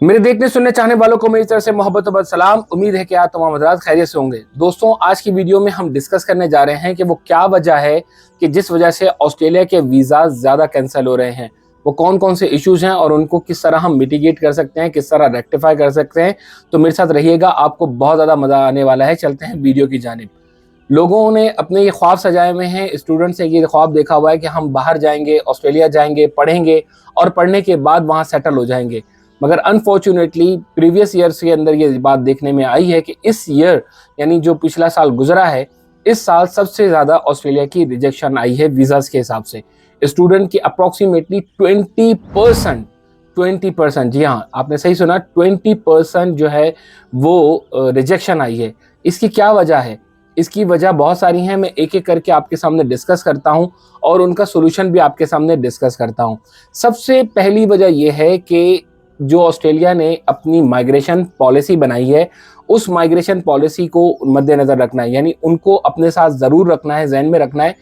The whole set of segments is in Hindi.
मेरे देखने सुनने चाहने वालों को मेरी तरफ से मोहब्बत और सलाम। उम्मीद है कि आप तमाम हज़रात खैरियत से होंगे। दोस्तों, आज की वीडियो में हम डिस्कस करने जा रहे हैं कि वो क्या वजह है कि जिस वजह से ऑस्ट्रेलिया के वीज़ा ज़्यादा कैंसिल हो रहे हैं। वो कौन कौन से इश्यूज हैं और उनको किस तरह हम मिटिगेट कर सकते हैं, किस तरह रेक्टिफाई कर सकते हैं। तो मेरे साथ रहिएगा, आपको बहुत ज़्यादा मज़ा आने वाला है। चलते हैं वीडियो की जानिब। लोगों ने अपने ये ख्वाब सजाए हुए हैं, स्टूडेंट्स ने ये ख्वाब देखा हुआ है कि हम बाहर जाएंगे, ऑस्ट्रेलिया जाएंगे, पढ़ेंगे और पढ़ने के बाद वहाँ सेटल हो जाएंगे। मगर अनफॉर्चुनेटली प्रीवियस ईयर्स के अंदर ये बात देखने में आई है कि इस ईयर यानी जो पिछला साल गुजरा है, इस साल सबसे ज़्यादा ऑस्ट्रेलिया की रिजेक्शन आई है वीज़ाज़ के हिसाब से। स्टूडेंट की अप्रॉक्सीमेटली 20%, जी हाँ, आपने सही सुना, 20% जो है वो रिजेक्शन आई है। इसकी क्या वजह है? इसकी वजह बहुत सारी हैं। मैं एक एक करके आपके सामने डिस्कस करता हूं और उनका सोल्यूशन भी आपके सामने डिस्कस करता हूं। सबसे पहली वजह यह है कि जो ऑस्ट्रेलिया ने अपनी माइग्रेशन पॉलिसी बनाई है, उस माइग्रेशन पॉलिसी को मद्देनज़र रखना है, यानी उनको अपने साथ ज़रूर रखना है, जहन में रखना है।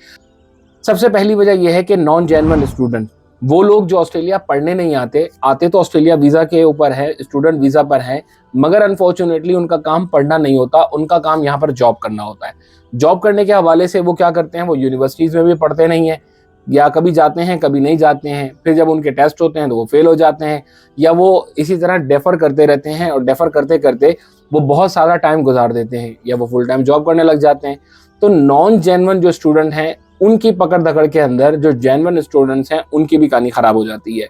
सबसे पहली वजह यह है कि नॉन जेन्युइन स्टूडेंट, वो लोग जो ऑस्ट्रेलिया पढ़ने नहीं आते तो ऑस्ट्रेलिया वीज़ा के ऊपर है, स्टूडेंट वीज़ा पर हैं, मगर अनफॉर्चुनेटली उनका काम पढ़ना नहीं होता, उनका काम यहाँ पर जॉब करना होता है। जॉब करने के हवाले से वो क्या करते हैं, वो यूनिवर्सिटीज़ में भी पढ़ते नहीं हैं, या कभी जाते हैं कभी नहीं जाते हैं। फिर जब उनके टेस्ट होते हैं तो वो फेल हो जाते हैं, या वो इसी तरह डेफर करते रहते हैं और डेफर करते करते वो बहुत सारा टाइम गुजार देते हैं, या वो फुल टाइम जॉब करने लग जाते हैं। तो नॉन जेन्युइन जो स्टूडेंट हैं, उनकी पकड़ धकड़ के अंदर जो जेन्युइन स्टूडेंट्स हैं, उनकी भी कहानी खराब हो जाती है।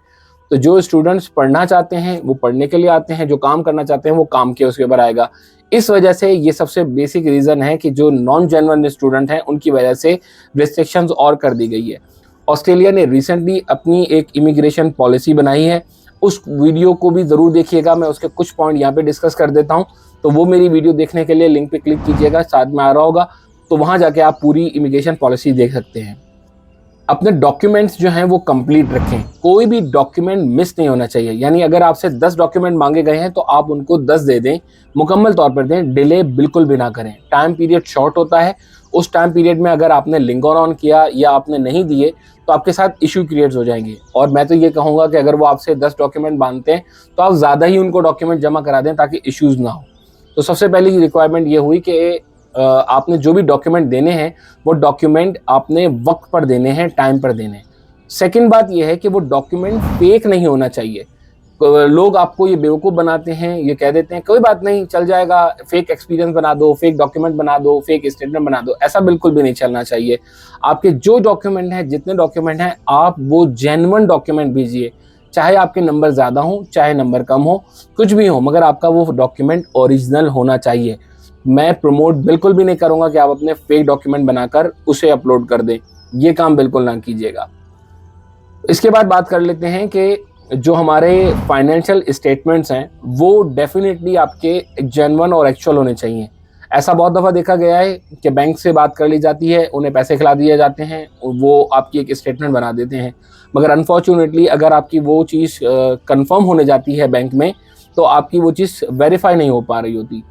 तो जो स्टूडेंट्स पढ़ना चाहते हैं वो पढ़ने के लिए आते हैं, जो काम करना चाहते हैं वो काम के उसके ऊपर आएगा। इस वजह से ये सबसे बेसिक रीज़न है कि जो नॉन जेन्युइन स्टूडेंट हैं उनकी वजह से रिस्ट्रिक्शंस और कर दी गई है। ऑस्ट्रेलिया ने रिसेंटली अपनी एक इमिग्रेशन पॉलिसी बनाई है, उस वीडियो को भी ज़रूर देखिएगा। मैं उसके कुछ पॉइंट यहाँ पे डिस्कस कर देता हूँ, तो वो मेरी वीडियो देखने के लिए लिंक पे क्लिक कीजिएगा, साथ में आ रहा होगा, तो वहाँ जाके आप पूरी इमिग्रेशन पॉलिसी देख सकते हैं। अपने डॉक्यूमेंट्स जो हैं वो कंप्लीट रखें, कोई भी डॉक्यूमेंट मिस नहीं होना चाहिए। यानी अगर आपसे 10 डॉक्यूमेंट मांगे गए हैं तो आप उनको 10 दे दें, मुकम्मल तौर पर दें, डिले बिल्कुल भी ना करें। टाइम पीरियड शॉर्ट होता है, उस टाइम पीरियड में अगर आपने लिंगर ऑन किया या आपने नहीं दिए तो आपके साथ इशू क्रिएट हो जाएंगे। और मैं तो ये कहूँगा कि अगर वो आपसे 10 डॉक्यूमेंट मांगते हैं तो आप ज़्यादा ही उनको डॉक्यूमेंट जमा करा दें ताकि इश्यूज़ ना हो। तो सबसे पहली रिक्वायरमेंट ये हुई कि आपने जो भी डॉक्यूमेंट देने हैं वो डॉक्यूमेंट आपने वक्त पर देने हैं, टाइम पर देने हैं। सेकंड बात यह है कि वो डॉक्यूमेंट फेक नहीं होना चाहिए। लोग आपको ये बेवकूफ़ बनाते हैं, ये कह देते हैं कोई बात नहीं चल जाएगा, फेक एक्सपीरियंस बना दो, फेक डॉक्यूमेंट बना दो, फेक स्टेटमेंट बना दो। ऐसा बिल्कुल भी नहीं चलना चाहिए। आपके जो डॉक्यूमेंट हैं, जितने डॉक्यूमेंट हैं, आप वो जेन्युइन डॉक्यूमेंट भेजिए। चाहे आपके नंबर ज़्यादा हों, चाहे नंबर कम हो, कुछ भी हो, मगर आपका वो डॉक्यूमेंट ओरिजिनल होना चाहिए। मैं प्रमोट बिल्कुल भी नहीं करूंगा कि आप अपने फेक डॉक्यूमेंट बनाकर उसे अपलोड कर दें, ये काम बिल्कुल ना कीजिएगा। इसके बाद बात कर लेते हैं कि जो हमारे फाइनेंशियल स्टेटमेंट्स हैं वो डेफिनेटली आपके जेन्युइन और एक्चुअल होने चाहिए। ऐसा बहुत दफ़ा देखा गया है कि बैंक से बात कर ली जाती है, उन्हें पैसे खिला दिए जाते हैं, वो आपकी एक स्टेटमेंट बना देते हैं, मगर अनफॉर्चुनेटली अगर आपकी वो चीज़ कंफर्म होने जाती है बैंक में तो आपकी वो चीज़ वेरीफाई नहीं हो पा रही होती।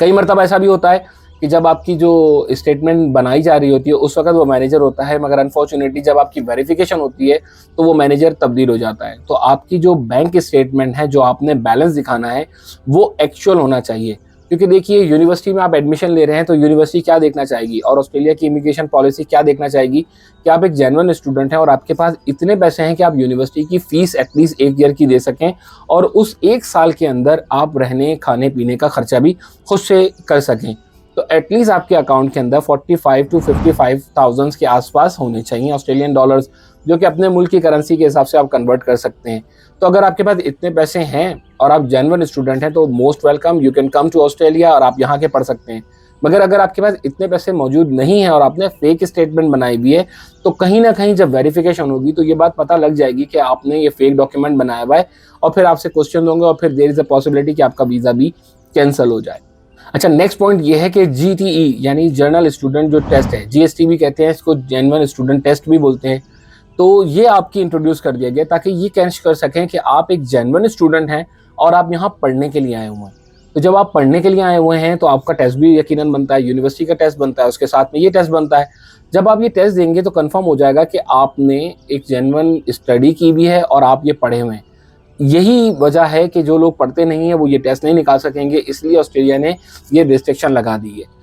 कई मरतबा ऐसा भी होता है कि जब आपकी जो स्टेटमेंट बनाई जा रही होती है उस वक्त वो मैनेजर होता है, मगर अनफॉर्चुनेटली जब आपकी वेरिफिकेशन होती है तो वो मैनेजर तब्दील हो जाता है। तो आपकी जो बैंक स्टेटमेंट है, जो आपने बैलेंस दिखाना है, वो एक्चुअल होना चाहिए। क्योंकि देखिए, यूनिवर्सिटी में आप एडमिशन ले रहे हैं तो यूनिवर्सिटी क्या देखना चाहेगी और ऑस्ट्रेलिया की इमिग्रेशन पॉलिसी क्या देखना चाहेगी कि आप एक जेन्युइन स्टूडेंट हैं और आपके पास इतने पैसे हैं कि आप यूनिवर्सिटी की फ़ीस एटलीस्ट 1 ईयर की दे सकें और उस 1 साल के अंदर आप रहने खाने पीने का खर्चा भी खुद से कर सकें। तो एटलीस्ट आपके अकाउंट के अंदर 45 टू 55,000 के आसपास होने चाहिए ऑस्ट्रेलियन डॉलर्स, जो कि अपने मुल्क की करेंसी के हिसाब से आप कन्वर्ट कर सकते हैं। तो अगर आपके पास इतने पैसे हैं और आप जेन्युइन स्टूडेंट हैं तो most welcome, you can come to Australia और आप यहाँ के पढ़ सकते हैं। मगर अगर आपके पास इतने पैसे मौजूद नहीं हैं और आपने फेक स्टेटमेंट बनाई भी है तो कहीं ना कहीं जब वेरिफिकेशन होगी तो ये बात पता लग जाएगी कि आपने ये फेक डॉक्यूमेंट बनाया हुआ है और फिर आपसे क्वेश्चन होंगे और फिर देयर इज़ अ पॉसिबिलिटी कि आपका वीज़ा भी कैंसिल हो जाए। अच्छा, नेक्स्ट पॉइंट ये है कि GTE यानी जर्नल स्टूडेंट जो टेस्ट है, GST भी कहते हैं इसको, जेन्युइन स्टूडेंट टेस्ट भी बोलते हैं, तो ये आपकी इंट्रोड्यूस कर दिया गया ताकि ये कैश कर सकें कि आप एक जेन्युइन स्टूडेंट हैं और आप यहाँ पढ़ने के लिए आए हुए हैं। तो जब आप पढ़ने के लिए आए हुए हैं तो आपका टेस्ट भी यकीनन बनता है, यूनिवर्सिटी का टेस्ट बनता है, उसके साथ में ये टेस्ट बनता है। जब आप ये टेस्ट देंगे तो कंफर्म हो जाएगा कि आपने एक जेन्युइन स्टडी की भी है और आप ये पढ़े हुए हैं। यही वजह है कि जो लोग पढ़ते नहीं हैं वो ये टेस्ट नहीं निकाल सकेंगे, इसलिए ऑस्ट्रेलिया ने ये रिस्ट्रिक्शन लगा दी है।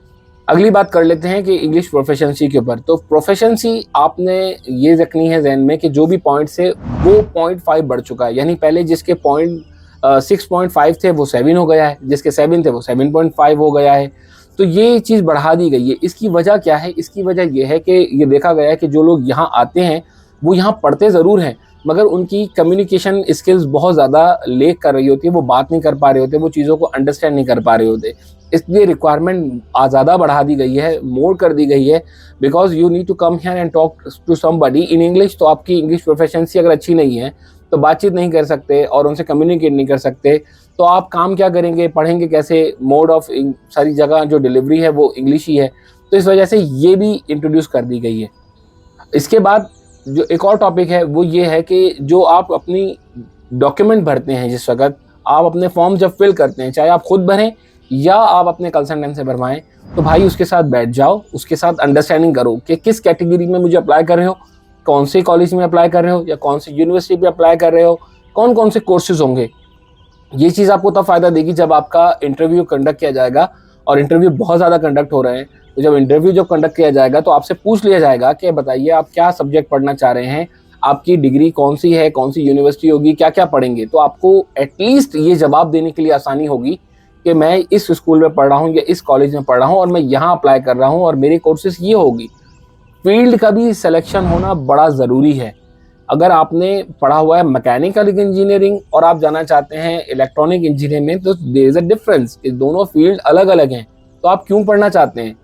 अगली बात कर लेते हैं कि इंग्लिश प्रोफिशिएंसी के ऊपर। तो प्रोफिशिएंसी आपने ये रखनी है ज़हन में कि जो भी पॉइंट्स है वो 0.5 बढ़ चुका है, यानी पहले जिसके पॉइंट 6.5 थे वो 7 हो गया है, जिसके 7 थे वो 7.5 हो गया है। तो ये चीज़ बढ़ा दी गई है। इसकी वजह क्या है? इसकी वजह ये है कि ये देखा गया है कि जो लोग यहाँ आते हैं वो यहाँ पढ़ते ज़रूर हैं, मगर उनकी कम्युनिकेशन स्किल्स बहुत ज़्यादा लेक कर रही होती है, वो बात नहीं कर पा रहे होते, वो चीज़ों को अंडरस्टैंड नहीं कर पा रहे होते। इसलिए रिक्वायरमेंट ज़्यादा बढ़ा दी गई है, मोर कर दी गई है, because you need to come here and talk to somebody in English. तो आपकी इंग्लिश प्रोफिशिएंसी अगर अच्छी नहीं है तो बातचीत नहीं कर सकते और उनसे कम्युनिकेट नहीं कर सकते, तो आप काम क्या करेंगे, पढ़ेंगे कैसे? मोड ऑफ सारी जगह जो डिलीवरी है वो इंग्लिश ही है। तो इस वजह से ये भी इंट्रोड्यूस कर दी गई है। इसके बाद जो एक और टॉपिक है वो ये है कि जो आप अपनी डॉक्यूमेंट भरते हैं, जिस वक्त आप अपने फॉर्म जब फिल करते हैं, चाहे आप खुद भरें या आप अपने कंसल्टेंट से भरवाएं, तो भाई उसके साथ बैठ जाओ, उसके साथ अंडरस्टैंडिंग करो कि किस कैटेगरी में मुझे अप्लाई कर रहे हो, कौन से कॉलेज में अप्लाई कर रहे हो या कौन सी यूनिवर्सिटी पे अप्लाई कर रहे हो, कौन कौन से कोर्सेज होंगे। ये चीज़ आपको तब फ़ायदा देगी जब आपका इंटरव्यू कंडक्ट किया जाएगा, और इंटरव्यू बहुत ज़्यादा कंडक्ट हो रहे हैं। तो जब इंटरव्यू जब कंडक्ट किया जाएगा तो आपसे पूछ लिया जाएगा कि बताइए आप क्या सब्जेक्ट पढ़ना चाह रहे हैं, आपकी डिग्री कौन सी है, कौन सी यूनिवर्सिटी होगी, क्या क्या पढ़ेंगे। तो आपको एटलीस्ट ये जवाब देने के लिए आसानी होगी कि मैं इस स्कूल में पढ़ रहा हूँ या इस कॉलेज में पढ़ रहा हूँ और मैं यहाँ अप्लाई कर रहा हूँ और मेरे कोर्सेज ये होगी। फील्ड का भी सिलेक्शन होना बड़ा ज़रूरी है। अगर आपने पढ़ा हुआ है मैकेनिकल इंजीनियरिंग और आप जाना चाहते हैं इलेक्ट्रॉनिक इंजीनियरिंग में, तो देयर इज अ डिफरेंस, कि दोनों फील्ड अलग अलग हैं। तो आप क्यों पढ़ना चाहते हैं?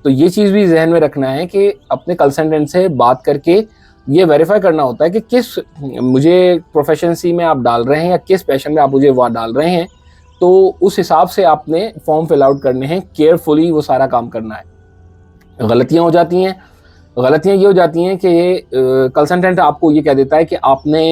तो ये चीज़ भी जहन में रखना है कि अपने कंसल्टेंट से बात करके ये वेरीफाई करना होता है कि किस मुझे प्रोफेशनसी में आप डाल रहे हैं या किस पैशन में आप मुझे वहाँ डाल रहे हैं। तो उस हिसाब से आपने फॉर्म फिल आउट करने हैं, केयरफुली वो सारा काम करना है। गलतियाँ हो जाती हैं। गलतियाँ ये हो जाती हैं कि ये कंसल्टेंट आपको ये कह देता है कि आपने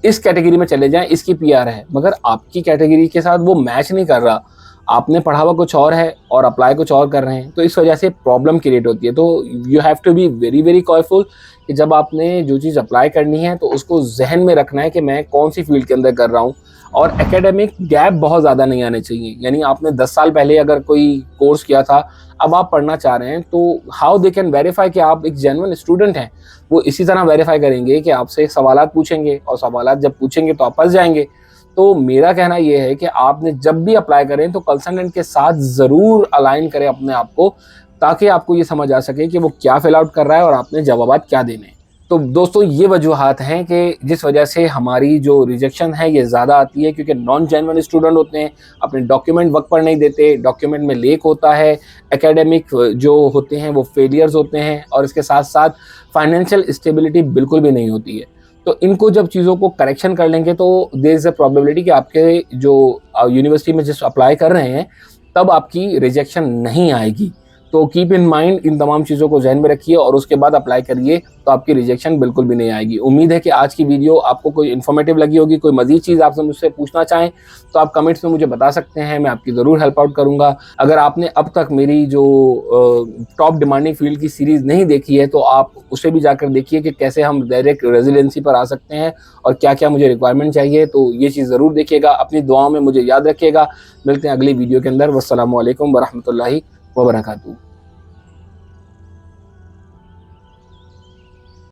इस कैटेगरी में चले जाएं, इसकी पीआर है, मगर आपकी कैटेगरी के साथ वो मैच नहीं कर रहा। आपने पढ़ा हुआ कुछ और है और अप्लाई कुछ और कर रहे हैं, तो इस वजह से प्रॉब्लम क्रिएट होती है। तो you have to be very very careful कि जब आपने जो चीज़ अप्लाई करनी है तो उसको जहन में रखना है कि मैं कौन सी फील्ड के अंदर कर रहा हूँ। और एकेडमिक गैप बहुत ज़्यादा नहीं आने चाहिए, यानी आपने 10 साल पहले अगर कोई कोर्स किया था, अब आप पढ़ना चाह रहे हैं, तो हाउ दे कैन वेरीफाई कि आप एक जेन्युइन स्टूडेंट हैं। वो इसी तरह वेरीफाई करेंगे कि आपसे सवालात पूछेंगे, और सवालात जब पूछेंगे तो आप फंस जाएंगे। तो मेरा कहना ये है कि आपने जब भी अप्लाई करें तो कंसल्टेंट के साथ ज़रूर अलाइन करें अपने आप को, ताकि आपको ये समझ आ सके कि वो क्या फिल आउट कर रहा है और आपने जवाबात क्या देने हैं। तो दोस्तों ये वजूहात हैं कि जिस वजह से हमारी जो रिजेक्शन है ये ज़्यादा आती है, क्योंकि नॉन जेन्युइन स्टूडेंट होते हैं, अपने डॉक्यूमेंट वक्त पर नहीं देते, डॉक्यूमेंट में लीक होता है, एकेडमिक जो होते हैं वो फेलियर्स होते हैं, और इसके साथ साथ फाइनेंशियल स्टेबिलिटी बिल्कुल भी नहीं होती है। तो इनको जब चीज़ों को करेक्शन कर लेंगे तो देयर इज़ अ प्रोबेबिलिटी कि आपके जो यूनिवर्सिटी में जिस अप्लाई कर रहे हैं तब आपकी रिजेक्शन नहीं आएगी। तो कीप इन माइंड, इन तमाम चीज़ों को ज़हन में रखिए और उसके बाद अप्लाई करिए, तो आपकी रिजेक्शन बिल्कुल भी नहीं आएगी। उम्मीद है कि आज की वीडियो आपको कोई इन्फॉर्मेटिव लगी होगी। कोई मज़ीद चीज़ आपसे मुझसे पूछना चाहें तो आप कमेंट्स में मुझे बता सकते हैं, मैं आपकी ज़रूर हेल्प आउट करूँगा। अगर आपने अब तक मेरी जो टॉप डिमांडिंग फील्ड की सीरीज़ नहीं देखी है तो आप उसे भी जाकर देखिए कि कैसे हम डायरेक्ट रेजिडेंसी पर आ सकते हैं और क्या क्या मुझे रिक्वायरमेंट चाहिए। तो ये चीज़ ज़रूर देखिएगा, अपनी दुआओं में मुझे याद रखिएगा। मिलते हैं अगली वीडियो के अंदर। वस्सलामु अलैकुम वरहमतुल्लाहि वबरकातुहू।